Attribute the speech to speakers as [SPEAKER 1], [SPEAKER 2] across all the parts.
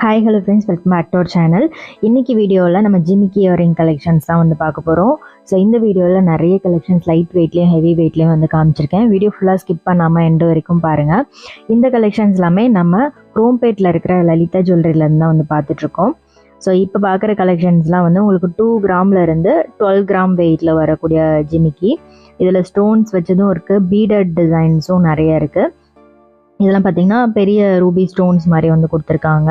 [SPEAKER 1] Hi hello friends, welcome back to our channel. இன்றைக்கி வீடியோவில் நம்ம ஜிமிக்கி இயரிங் கலெக்ஷன்ஸ் தான் வந்து பார்க்க போகிறோம். ஸோ இந்த வீடியோவில் நிறைய கலெக்ஷன்ஸ் லைட் வெயிட்லேயும் ஹெவி வெயிட்லேயும் வந்து காமிச்சிருக்கேன். வீடியோ ஃபுல்லாக ஸ்கிப் பண்ணாமல் எண்டு வரைக்கும் பாருங்கள். இந்த கலெக்ஷன்ஸ் எல்லாமே நம்ம குரோம்பேட்டில் இருக்கிற லலிதா ஜுவல்லரியிலேருந்து தான் வந்து பார்த்துட்ருக்கோம். ஸோ இப்போ பார்க்குற கலெக்ஷன்ஸ்லாம் வந்து உங்களுக்கு 2 கிராம்லேருந்து 12 கிராம் வெயிட்டில் வரக்கூடிய ஜிமிக்கி. இதில் ஸ்டோன்ஸ் வச்சதும் இருக்குது, பீடட் டிசைன்ஸும் நிறைய இருக்குது. இதெல்லாம் பார்த்திங்கன்னா பெரிய ரூபி ஸ்டோன்ஸ் மாதிரி வந்து கொடுத்துருக்காங்க.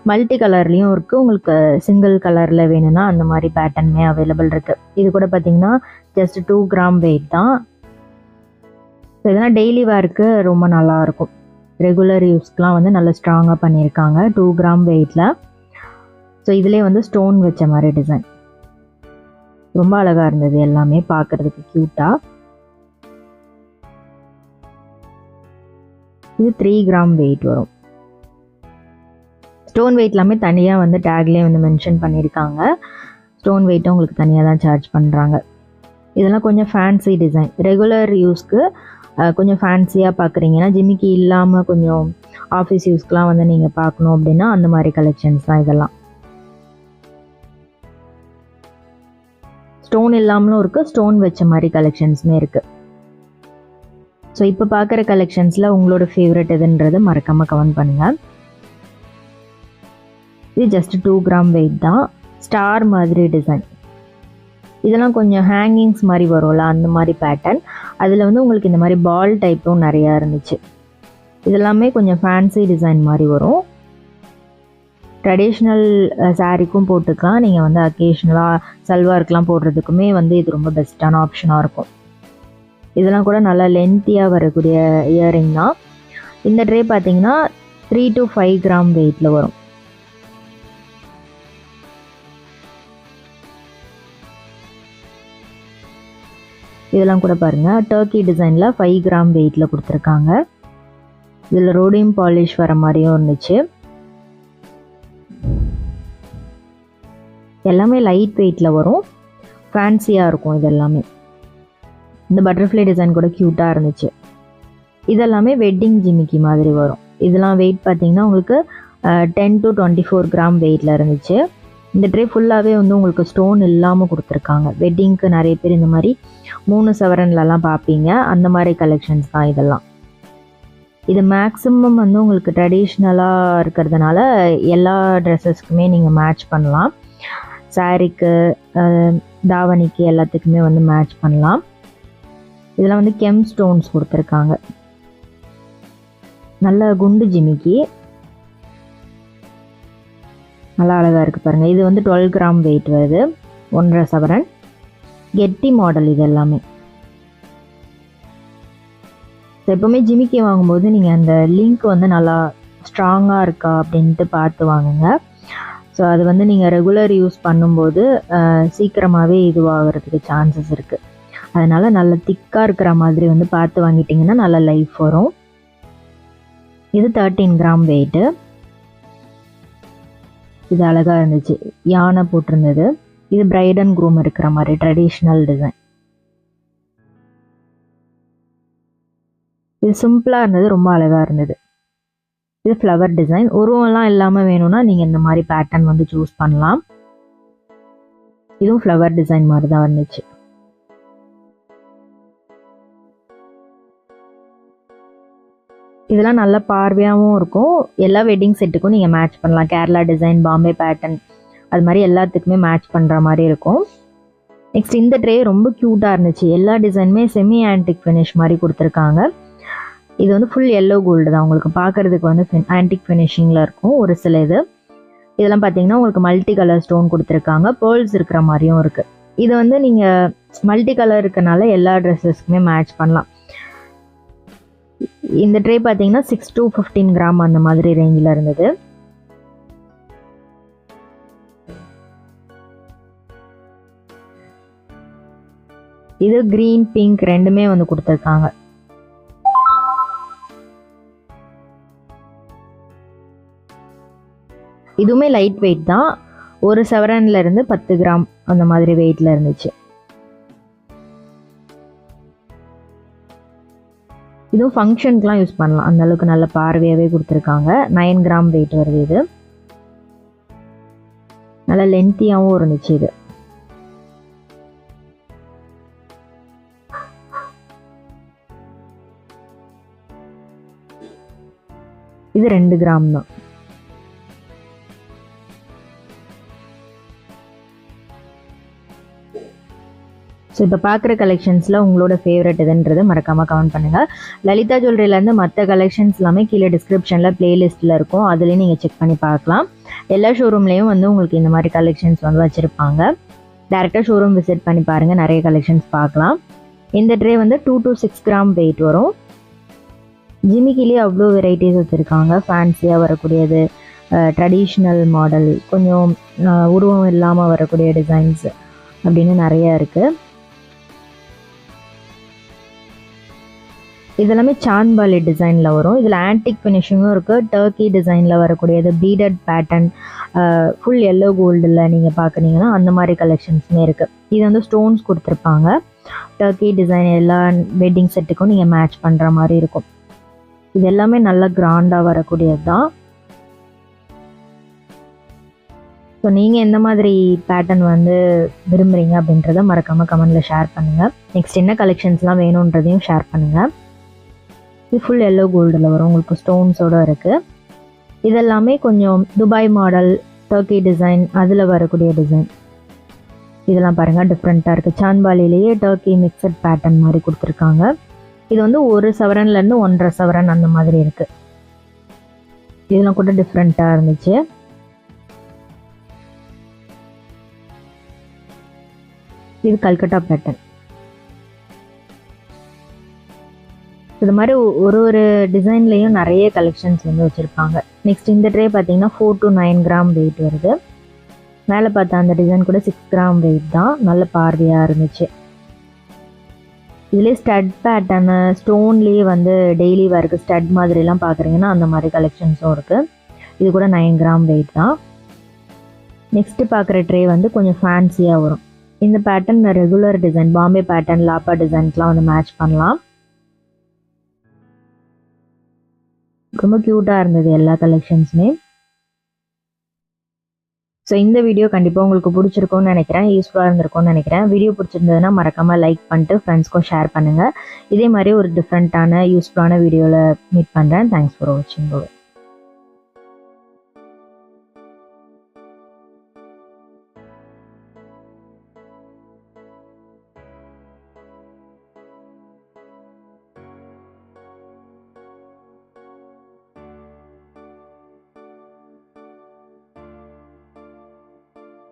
[SPEAKER 1] மல்டி கலர்லேயும் இருக்குது. உங்களுக்கு சிங்கிள் கலரில் வேணும்னா அந்த மாதிரி பேட்டர்னுமே அவைலபிள் இருக்குது. இது கூட பார்த்திங்கன்னா ஜஸ்ட் 2 கிராம் வெயிட் தான். ஸோ இதெல்லாம் டெய்லி வேருக்கு ரொம்ப நல்லாயிருக்கும். ரெகுலர் யூஸ்க்கெலாம் வந்து நல்லா ஸ்ட்ராங்காக பண்ணியிருக்காங்க 2 கிராம் வெயிட்டில். ஸோ இதிலே வந்து ஸ்டோன் வச்ச மாதிரி டிசைன் ரொம்ப அழகாக இருந்தது. எல்லாமே பார்க்குறதுக்கு க்யூட்டாக. இது 3 கிராம் வெயிட் வரும். ஸ்டோன் வெயிட் எல்லாமே தனியாக வந்து டேக்லேயே வந்து மென்ஷன் பண்ணியிருக்காங்க. ஸ்டோன் வெயிட்டும் உங்களுக்கு தனியாக தான் சார்ஜ் பண்ணுறாங்க. இதெல்லாம் கொஞ்சம் ஃபேன்சி டிசைன். ரெகுலர் யூஸ்க்கு கொஞ்சம் ஃபேன்சியாக பார்க்குறீங்கன்னா, ஜிமிக்கி இல்லாமல் கொஞ்சம் ஆஃபீஸ் யூஸ்க்கெலாம் வந்து நீங்கள் பார்க்கணும் அப்படின்னா அந்த மாதிரி கலெக்ஷன்ஸ் தான் இதெல்லாம். ஸ்டோன் இல்லாமலும் இருக்குது, ஸ்டோன் வச்ச மாதிரி கலெக்ஷன்ஸுமே இருக்குது. ஸோ இப்போ பார்க்குற கலெக்ஷன்ஸில் உங்களோட ஃபேவரட் எதுன்றது மறக்காமல் கமெண்ட் பண்ணுங்கள். இது ஜஸ்ட் 2 கிராம் வெயிட் தான். ஸ்டார் மாதிரி டிசைன். இதெல்லாம் கொஞ்சம் ஹேங்கிங்ஸ் மாதிரி வரும்ல, அந்த மாதிரி பேட்டர்ன். அதில் வந்து உங்களுக்கு இந்த மாதிரி பால் டைப்பும் நிறையா இருந்துச்சு. இதெல்லாமே கொஞ்சம் ஃபேன்சி டிசைன் மாதிரி வரும். ட்ரெடிஷ்னல் சாரீக்கும் போட்டுக்கலாம். நீங்கள் வந்து அக்கேஷ்னலாக சல்வாருக்கெலாம் போடுறதுக்குமே வந்து இது ரொம்ப பெஸ்ட்டான ஆப்ஷனாக இருக்கும். இதெல்லாம் கூட நல்லா லென்த்தியாக வரக்கூடிய இயரிங் தான். இந்த ட்ரே பார்த்தீங்கன்னா 3 to 5 கிராம் வெயிட்டில் வரும். இதெல்லாம் கூட பாருங்கள், டர்க்கி டிசைனில் 5 கிராம் வெயிட்டில் கொடுத்துருக்காங்க. இதில் ரோடியம் பாலிஷ் வர மாதிரியும் இருந்துச்சு. எல்லாமே லைட் வெயிட்டில் வரும், ஃபேன்சியாக இருக்கும். இது எல்லாமே இந்த பட்டர்ஃப்ளை டிசைன் கூட க்யூட்டாக இருந்துச்சு. இதெல்லாமே வெட்டிங் ஜிமிக்கி மாதிரி வரும். இதெல்லாம் வெயிட் பார்த்திங்கன்னா உங்களுக்கு 10 to 24 கிராம் வெயிட்டில் இருந்துச்சு. இந்த ட்ரே ஃபுல்லாகவே வந்து உங்களுக்கு ஸ்டோன் இல்லாமல் கொடுத்துருக்காங்க. வெட்டிங்க்கு நிறைய பேர் இந்த மாதிரி 3 சவரன்லலாம் பார்ப்பீங்க, அந்த மாதிரி கலெக்ஷன்ஸ் தான் இதெல்லாம். இது மேக்ஸிமம் வந்து உங்களுக்கு ட்ரெடிஷ்னலாக இருக்கிறதுனால எல்லா ட்ரெஸ்ஸஸ்க்குமே நீங்கள் மேட்ச் பண்ணலாம். சாரீக்கு, தாவணிக்கு எல்லாத்துக்குமே வந்து மேட்ச் பண்ணலாம். இதெல்லாம் வந்து கெம் ஸ்டோன்ஸ் கொடுத்துருக்காங்க. நல்ல குண்டு ஜிமிக்கி, நல்லா அழகாக இருக்குது பாருங்கள். இது வந்து 12 கிராம் வெயிட் வருது, 1.5 சவரன். கெட்டி மாடல் இது எல்லாமே. ஸோ எப்போவுமே ஜிமிக்கி வாங்கும்போது நீங்கள் அந்த லிங்க் வந்து நல்லா ஸ்ட்ராங்காக இருக்கா அப்படின்ட்டு பார்த்து வாங்குங்க. ஸோ அது வந்து நீங்கள் ரெகுலர் யூஸ் பண்ணும்போது சீக்கிரமாகவே இதுவாகிறதுக்கு சான்சஸ் இருக்குது. அதனால் நல்ல திக்காக இருக்கிற மாதிரி வந்து பார்த்து வாங்கிட்டிங்கன்னா நல்ல லைஃப் வரும். இது 13 கிராம் வெயிட்டு. இது அழகாக இருந்துச்சு, யானை போட்டிருந்தது. இது பிரைட் அண்ட் க்ரூம் இருக்கிற மாதிரி ட்ரெடிஷ்னல் டிசைன். இது சிம்பிளாக இருந்தது, ரொம்ப அழகாக இருந்தது. இது ஃப்ளவர் டிசைன். உருவம்லாம் இல்லாமல் வேணும்னா நீங்கள் இந்த மாதிரி பேட்டர்ன் வந்து சூஸ் பண்ணலாம். இதுவும் ஃப்ளவர் டிசைன் மாதிரி தான் இருந்துச்சு. இதெல்லாம் நல்ல பார்வையாகவும் இருக்கும். எல்லா வெட்டிங் செட்டுக்கும் நீங்கள் மேட்ச் பண்ணலாம். கேரளா டிசைன், பாம்பே பேட்டர்ன், அது மாதிரி எல்லாத்துக்குமே மேட்ச் பண்ணுற மாதிரி இருக்கும். நெக்ஸ்ட் இந்த ட்ரே ரொம்ப க்யூட்டாக இருந்துச்சு. எல்லா டிசைனுமே செமி ஆன்டிக் ஃபினிஷ் மாதிரி கொடுத்துருக்காங்க. இது வந்து ஃபுல் எல்லோ கோல்டு தான். உங்களுக்கு பார்க்குறதுக்கு வந்து ஆன்டிக் ஃபினிஷிங்கில் இருக்கும் ஒரு சில இது. இதெல்லாம் பார்த்தீங்கன்னா உங்களுக்கு மல்டி கலர் ஸ்டோன் கொடுத்துருக்காங்க. பேர்ல்ஸ் இருக்கிற மாதிரியும் இருக்குது. இது வந்து நீங்கள் மல்டி கலர் இருக்கனால எல்லா ட்ரெஸ்ஸஸ்க்குமே மேட்ச் பண்ணலாம். இந்த ட்ரே பார்த்தீங்கன்னா 6 to 15 கிராம் அந்த மாதிரி ரேஞ்சில் இருந்தது. இது கிரீன், பிங்க் ரெண்டுமே வந்து கொடுத்துருக்காங்க. இதுவுமே லைட் வெயிட் தான். 1 சவரன்லேருந்து 10 கிராம் அந்த மாதிரி வெயிட்டில் இருந்துச்சு. இதுவும் ஃபங்க்ஷனுக்குலாம் யூஸ் பண்ணலாம். அந்தளவுக்கு நல்ல பார்வையாகவே கொடுத்துருக்காங்க. 9 கிராம் வெயிட் வருது இது. நல்லா லென்த்தியாகவும் இருந்துச்சு இது. இது 2 கிராம் தான். ஸோ இப்போ பார்க்குற கலெக்ஷன்ஸில் உங்களோட ஃபேவரட் எதுன்றது மறக்காமல் கமெண்ட் பண்ணுங்கள். லலிதா ஜுவல்லரியிலேருந்து மற்ற கலெக்ஷன்ஸ் எல்லாமே கீழே டிஸ்கிரிப்ஷனில் ப்ளேலிஸ்ட்டில் இருக்கும், அதுலேயும் நீங்கள் செக் பண்ணி பார்க்கலாம். எல்லா ஷோரூம்லேயும் வந்து உங்களுக்கு இந்த மாதிரி கலெக்ஷன்ஸ் வந்து வச்சுருப்பாங்க. டேரெக்டாக ஷோரூம் விசிட் பண்ணி பாருங்கள், நிறைய கலெக்ஷன்ஸ் பார்க்கலாம். இந்த ட்ரே வந்து 2 to 6 கிராம் வெயிட் வரும். ஜிமிக்கிலேயே அவ்வளோ வெரைட்டிஸ் வச்சுருக்காங்க. ஃபேன்சியாக வரக்கூடியது, ட்ரெடிஷ்னல் மாடல், கொஞ்சம் உருவம் இல்லாமல் வரக்கூடிய டிசைன்ஸ் அப்படின்னு நிறையா இருக்குது. இதெல்லாமே சாந்த்பாலி டிசைனில் வரும். இதில் ஆன்டிக் ஃபினிஷிங்கும் இருக்குது. டர்க்கி டிசைனில் வரக்கூடியது, பீடட் பேட்டர்ன், ஃபுல் எல்லோ கோல்டில் நீங்கள் பார்க்குறீங்கன்னா அந்த மாதிரி கலெக்ஷன்ஸுமே இருக்குது. இது வந்து ஸ்டோன்ஸ் கொடுத்துருப்பாங்க. டர்க்கி டிசைன் எல்லா வெட்டிங் செட்டுக்கும் நீங்கள் மேட்ச் பண்ணுற மாதிரி இருக்கும். இது எல்லாமே நல்லா கிராண்டாக வரக்கூடியது தான். ஸோ நீங்கள் எந்த மாதிரி பேட்டர்ன் வந்து விரும்புகிறீங்க அப்படின்றத மறக்காமல் கமெண்டில் ஷேர் பண்ணுங்கள். நெக்ஸ்ட் என்ன கலெக்ஷன்ஸ்லாம் வேணுன்றதையும் ஷேர் பண்ணுங்கள். இது ஃபுல் எல்லோ கோல்டில் வரும், உங்களுக்கு ஸ்டோன்ஸோடு இருக்குது. இதெல்லாமே கொஞ்சம் துபாய் மாடல், டர்க்கி டிசைன், அதில் வரக்கூடிய டிசைன். இதெல்லாம் பாருங்கள் டிஃப்ரெண்ட்டாக இருக்குது. சாந்த்பாலிலேயே டர்க்கி மிக்சட் பேட்டர்ன் மாதிரி கொடுத்துருக்காங்க. இது வந்து 1 சவரன்லேருந்து 1.5 சவரன் அந்த மாதிரி இருக்குது. இதெல்லாம் கூட டிஃப்ரெண்ட்டாக இருந்துச்சு. இது கல்கட்டா பேட்டர்ன். இது மாதிரி ஒரு டிசைன்லேயும் நிறைய கலெக்ஷன்ஸ் வந்து வச்சுருப்பாங்க. நெக்ஸ்ட் இந்த ட்ரே பார்த்தீங்கன்னா 4 to 9 கிராம் வெயிட் வருது. மேலே பார்த்தா அந்த டிசைன் கூட 6 கிராம் வெயிட் தான். நல்ல பார்வையாக இருந்துச்சு. இதுலேயே ஸ்டட் பேட்டர்னு, ஸ்டோன்லேயே வந்து டெய்லி வேருக்கு ஸ்டட் மாதிரிலாம் பார்க்குறீங்கன்னா அந்த மாதிரி கலெக்ஷன்ஸும் இருக்குது. இது கூட 9 கிராம் வெயிட் தான். நெக்ஸ்ட்டு பார்க்குற ட்ரே வந்து கொஞ்சம் ஃபேன்சியாக வரும். இந்த pattern regular design, Bombay pattern, லாப்பா டிசைன்ஸ்லாம் வந்து மேட்ச் பண்ணலாம். ரொம்ப க்யூட்டாக இருந்தது எல்லா கலெக்ஷன்ஸுமே. ஸோ இந்த வீடியோ கண்டிப்பாக உங்களுக்கு பிடிச்சிருக்கும்னு நினைக்கிறேன், யூஸ்ஃபுல்லாக இருந்திருக்கும்னு நினைக்கிறேன். வீடியோ பிடிச்சிருந்ததுன்னா மறக்காமல் லைக் பண்ணிட்டு ஃப்ரெண்ட்ஸ்க்கும் ஷேர் பண்ணுங்கள். இதே மாதிரி ஒரு டிஃப்ரெண்ட்டான யூஸ்ஃபுல்லான வீடியோவில் மீட் பண்ணுறேன். தேங்க்ஸ் ஃபார் வாட்சிங்.